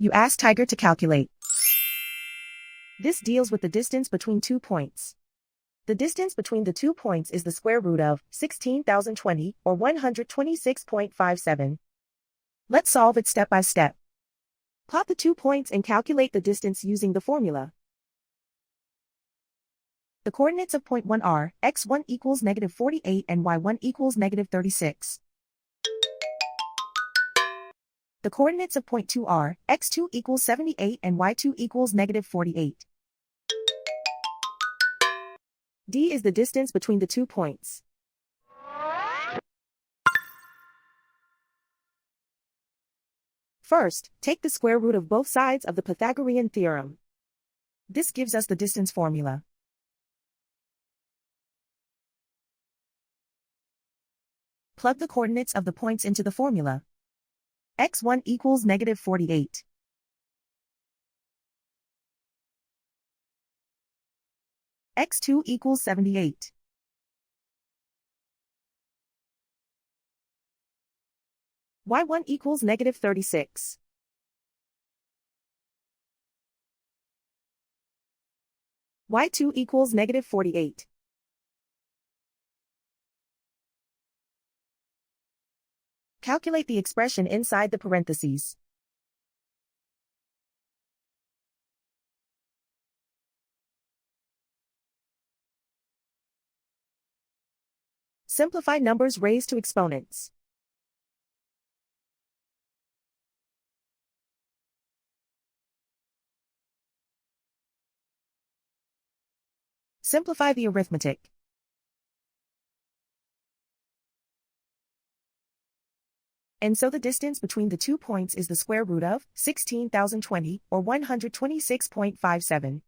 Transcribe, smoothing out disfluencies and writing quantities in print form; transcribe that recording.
You ask Tiger to calculate. This deals with the distance between 2 points. The distance between the 2 points is the square root of 16,020 or 126.57. Let's solve it step by step. Plot the 2 points and calculate the distance using the formula. The coordinates of point 1 are x1 equals negative 48 and y1 equals negative 36. The coordinates of point 2 are x2 equals 78 and y2 equals negative 48. D is the distance between the 2 points. First, take the square root of both sides of the Pythagorean theorem. This gives us the distance formula. Plug the coordinates of the points into the formula. x1 equals negative 48. x2 equals 78. y1 equals negative 36. y2 equals negative 48. Calculate the expression inside the parentheses. Simplify numbers raised to exponents. Simplify the arithmetic. And so the distance between the 2 points is the square root of 16,020 or 126.57.